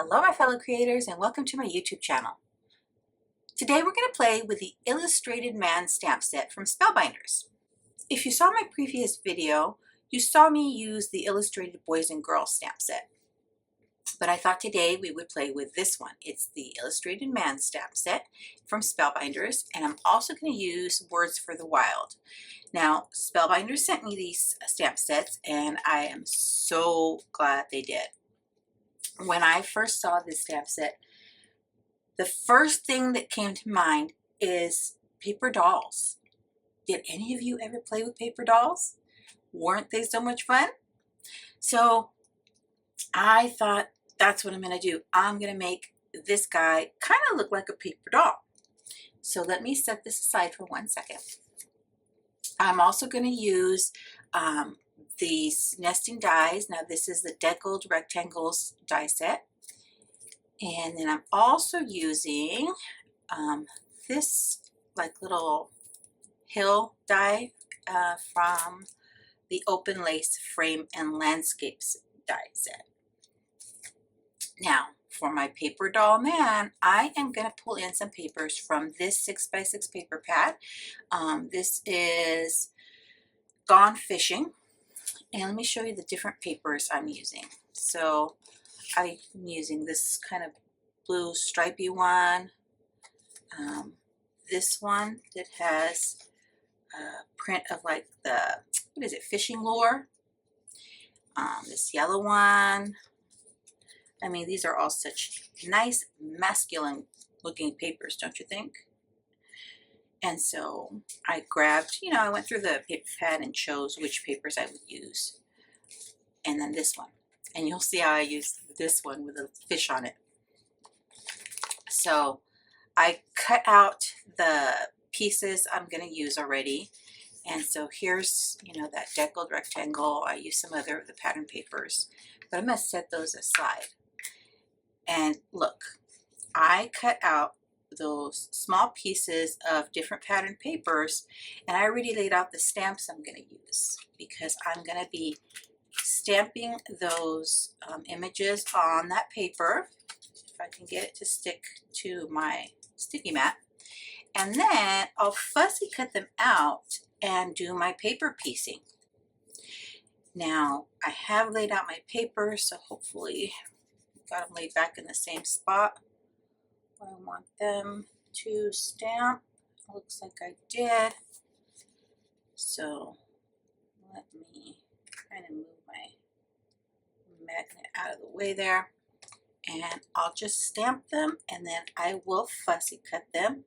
Hello my fellow creators and welcome to my YouTube channel. Today we're going to play with the Illustrated Man stamp set from Spellbinders. If you saw my previous video, you saw me use the Illustrated Boys and Girls stamp set. But I thought today we would play with this one. It's the Illustrated Man stamp set from Spellbinders, and I'm also going to use Words for the Wild. Now, Spellbinders sent me these stamp sets and I am so glad they did. When I first saw this stamp set, the first thing that came to mind is paper dolls. Did any of you ever play with paper dolls? Weren't they so much fun? So I thought, that's what I'm going to do. I'm going to make this guy kind of look like a paper doll. So let me set this aside for 1 second. I'm also going to use these nesting dies. Now this is the Deckled Rectangles die set. And then I'm also using this like little hill die from the Open Lace Frame and Landscapes die set. Now for my paper doll man, I am going to pull in some papers from this 6x6 paper pad. This is Gone Fishing. And let me show you the different papers I'm using. So I'm using this kind of blue stripy one, this one that has a print of like the, what is it, fishing lure, this yellow one. I mean, these are all such nice masculine looking papers, don't you think? And so I grabbed, I went through the paper pad and chose which papers I would use. And then this one. And you'll see how I use this one with a fish on it. So I cut out the pieces I'm going to use already. And so here's, that deckled rectangle. I use some other of the pattern papers. But I'm going to set those aside. And look, I cut out those small pieces of different pattern papers, and I already laid out the stamps I'm going to use because I'm going to be stamping those images on that paper, if I can get it to stick to my sticky mat, and then I'll fussy cut them out and do my paper piecing. Now I have laid out my paper, so hopefully I've got them laid back in the same spot. I want them to stamp. Looks like I did. So let me kind of move my magnet out of the way there. And I'll just stamp them and then I will fussy cut them.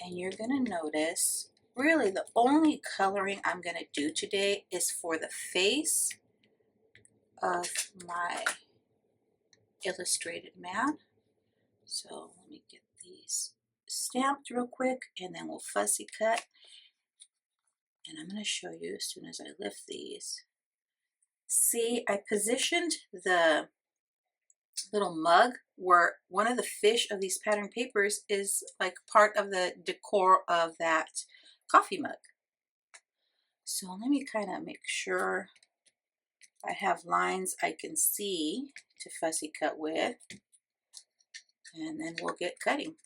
And you're going to notice really the only coloring I'm going to do today is for the face of my illustrated man. So let me get these stamped real quick and then we'll fussy cut. And I'm going to show you as soon as I lift these. See, I positioned the little mug where one of the fish of these pattern papers is like part of the decor of that coffee mug. So let me kind of make sure I have lines I can see to fussy cut with. And then we'll get cutting.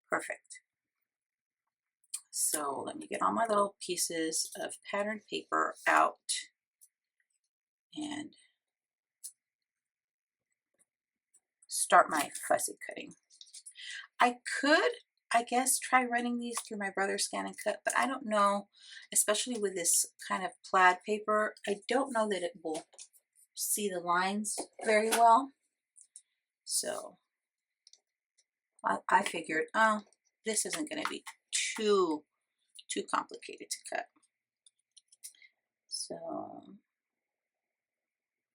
Perfect. So let me get all my little pieces of pattern paper out and start my fussy cutting. I could, I guess, try running these through my brother's Scan and Cut, but I don't know, especially with this kind of plaid paper, I don't know that it will see the lines very well. So I figured, oh, this isn't going to be too complicated to cut. So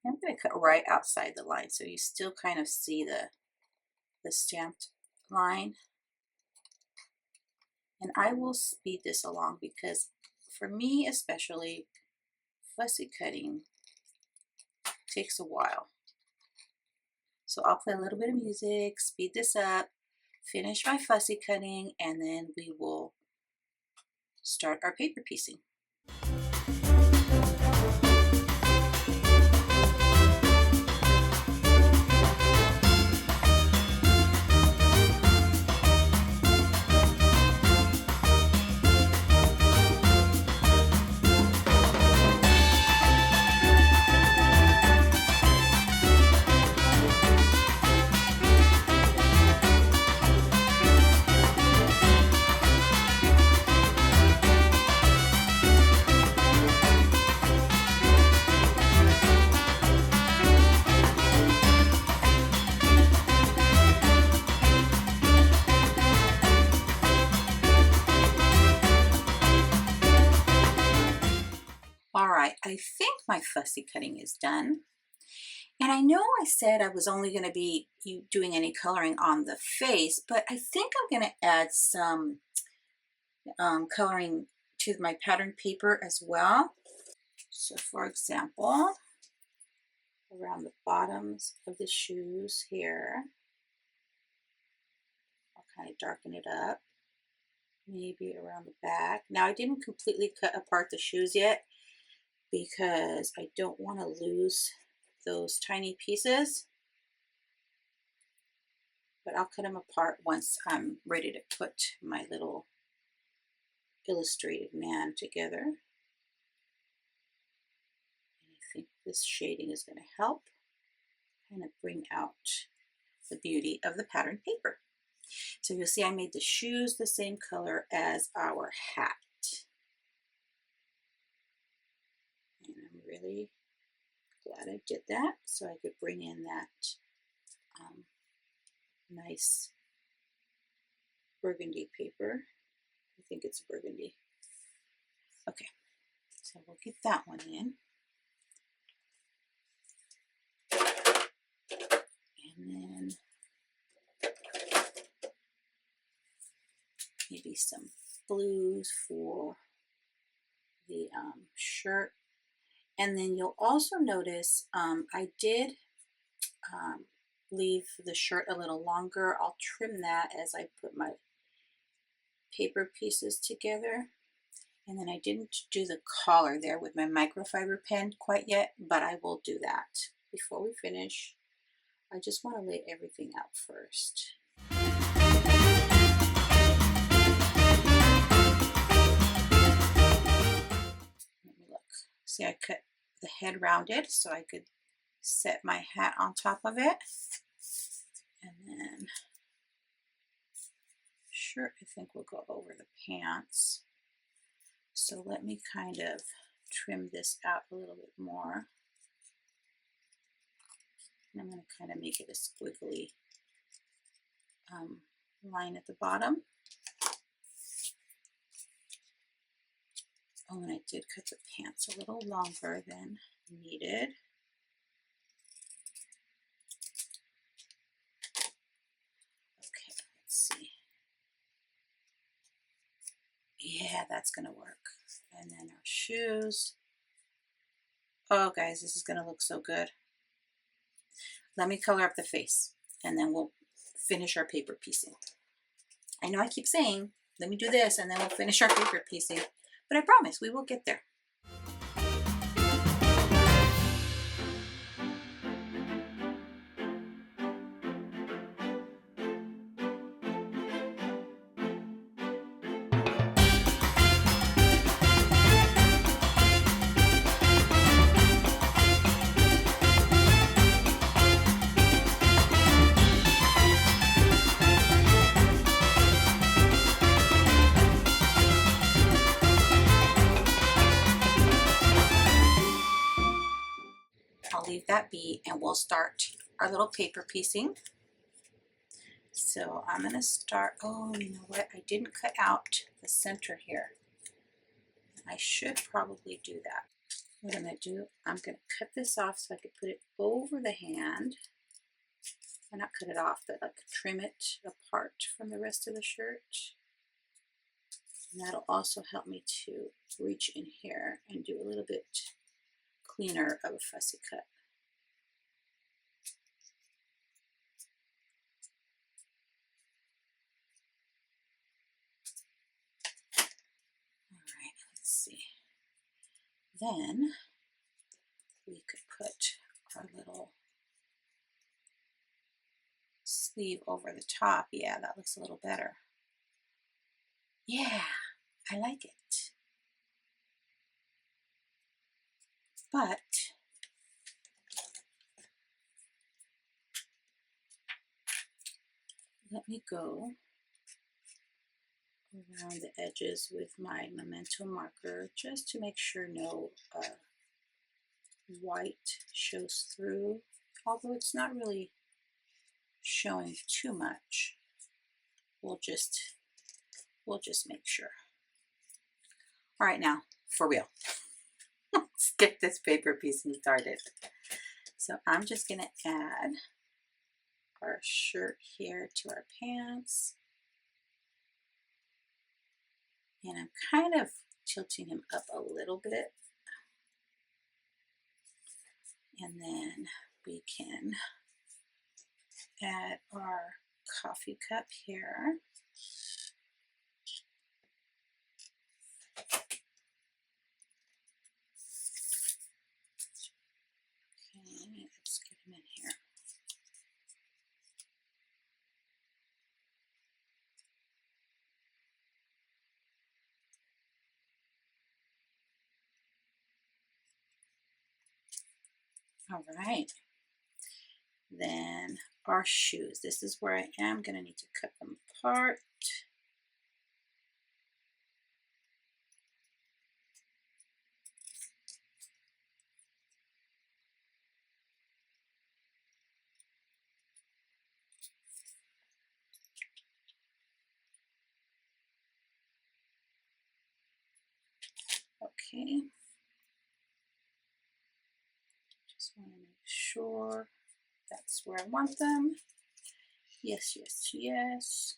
I'm going to cut right outside the line so you still kind of see the stamped line. And I will speed this along because for me especially, fussy cutting takes a while. So I'll play a little bit of music, speed this up, finish my fussy cutting, and then we will start our paper piecing. All right, I think my fussy cutting is done. And I know I said I was only going to be doing any coloring on the face, but I think I'm going to add some coloring to my pattern paper as well. So for example, around the bottoms of the shoes here, I'll kind of darken it up. Maybe around the back. Now I didn't completely cut apart the shoes yet because I don't want to lose those tiny pieces, but I'll cut them apart once I'm ready to put my little illustrated man together. And I think this shading is going to help kind of bring out the beauty of the pattern paper. So you'll see I made the shoes the same color as our hat. And I'm really glad I did that so I could bring in that nice burgundy paper. I think it's burgundy. Okay, so we'll get that one in. And then maybe some blues for the shirt. And then you'll also notice I did leave the shirt a little longer. I'll trim that as I put my paper pieces together. And then I didn't do the collar there with my microfiber pen quite yet, but I will do that before we finish. I just want to lay everything out first. Let me look. See, I cut the head rounded so I could set my hat on top of it. And then shirt, I think we'll go over the pants. So let me kind of trim this out a little bit more. And I'm going to kind of make it a squiggly line at the bottom. Oh, and I did cut the pants a little longer than needed. Okay, let's see. Yeah, that's going to work. And then our shoes. Oh, guys, this is going to look so good. Let me color up the face, and then we'll finish our paper piecing. I know I keep saying, let me do this, and then we'll finish our paper piecing, but I promise we will get there. I'll leave that be and we'll start our little paper piecing. So I'm going to start, oh, you know what? I didn't cut out the center here. I should probably do that. What I'm going to do, I'm going to cut this off so I can put it over the hand. Well, not cut it off, but like trim it apart from the rest of the shirt. And that'll also help me to reach in here and do a little bit cleaner of a fussy cut. then we could put our little sleeve over the top. Yeah, that looks a little better. Yeah, I like it. But let me go around the edges with my memento marker just to make sure no white shows through, although it's not really showing too much. We'll just make sure. All right, now for real. Let's get this paper piece started. So I'm just gonna add our shirt here to our pants. And I'm kind of tilting him up a little bit. And then we can add our coffee cup here. Okay, let's get him in here. All right. Then our shoes. This is where I am going to need to cut them apart. Okay. Just want to make sure that's where I want them. Yes, yes, yes.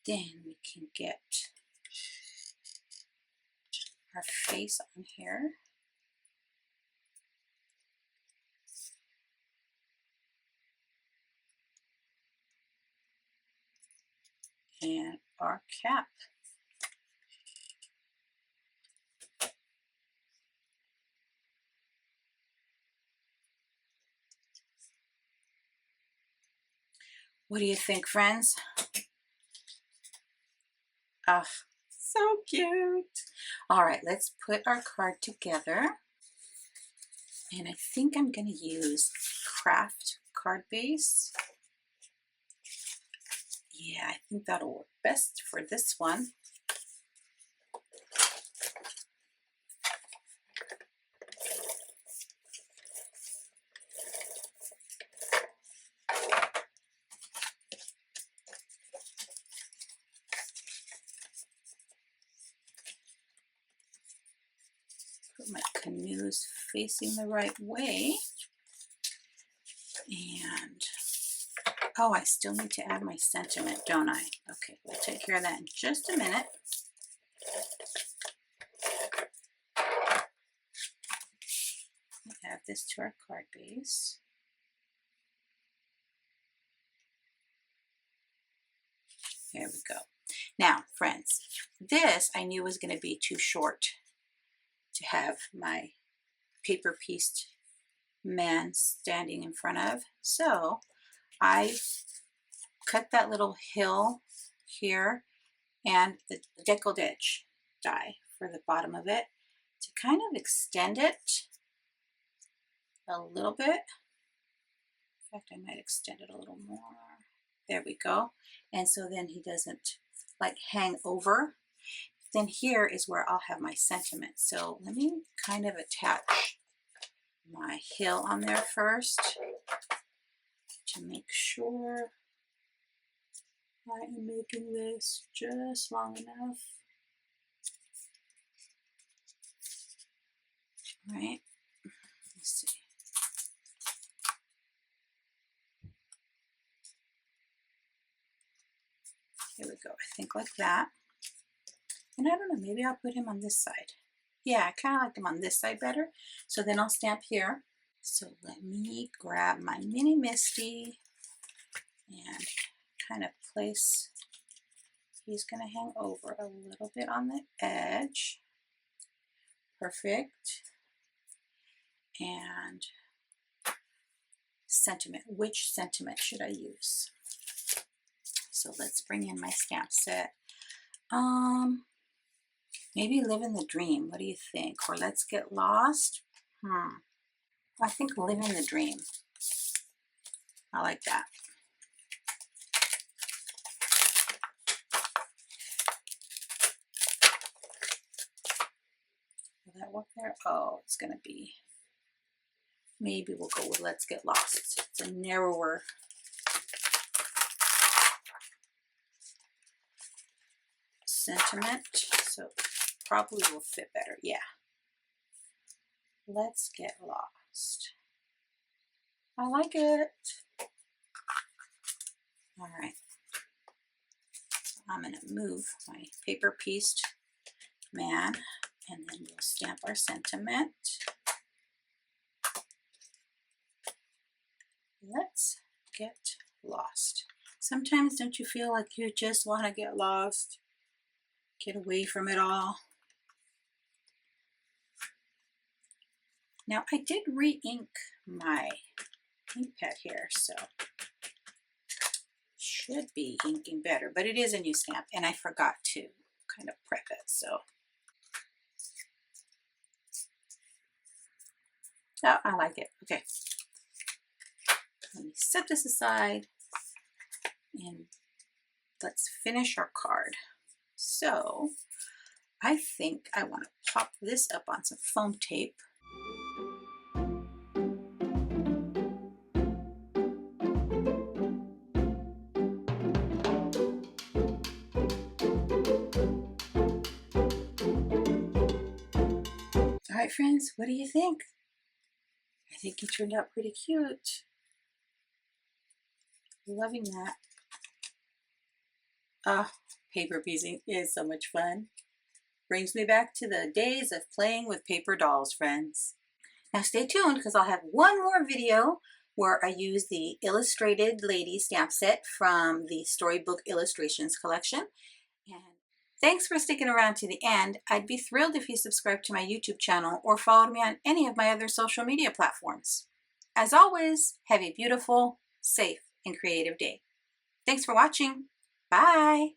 Then we can get our face on here. And our cap. What do you think, friends? Ah, so cute. All right, let's put our card together. And I think I'm going to use craft card base. Yeah, I think that'll work best for this one. Put my canoes facing the right way. And, oh, I still need to add my sentiment, don't I? Okay, we'll take care of that in just a minute. Add this to our card base. There we go. Now, friends, this I knew was going to be too short to have my paper pieced man standing in front of. So I cut that little hill here and the decollage die for the bottom of it to kind of extend it a little bit. In fact, I might extend it a little more. There we go. And so then he doesn't like hang over. Then here is where I'll have my sentiment. So let me kind of attach my hill on there first to make sure I am making this just long enough. All right, let's see. Here we go. I think like that. And I don't know, maybe I'll put him on this side. Yeah, I kind of like him on this side better. So then I'll stamp here. So let me grab my mini Misty and kind of place, he's going to hang over a little bit on the edge. Perfect. And sentiment, which sentiment should I use? So let's bring in my stamp set. Maybe Living the Dream. What do you think? Or Let's Get Lost? I think Living the Dream. I like that. Will that work there? Oh, it's going to be, maybe we'll go with Let's Get Lost. It's a narrower sentiment, so probably will fit better. Yeah. Let's Get Lost. I like it. All right. So I'm going to move my paper pieced man, and then we'll stamp our sentiment. Let's get lost. Sometimes don't you feel like you just want to get lost? Get away from it all. Now I did re-ink my ink pad here, so should be inking better, but it is a new stamp and I forgot to kind of prep it, so. Oh, I like it. Okay. Let me set this aside and let's finish our card. So I think I want to pop this up on some foam tape. All right, friends, what do you think? I think it turned out pretty cute. Loving that. Oh, paper piecing is so much fun. Brings me back to the days of playing with paper dolls, friends. Now stay tuned because I'll have one more video where I use the Illustrated Lady stamp set from the Storybook Illustrations collection. And thanks for sticking around to the end. I'd be thrilled if you subscribe to my YouTube channel or followed me on any of my other social media platforms. As always, have a beautiful, safe, and creative day. Thanks for watching. Bye.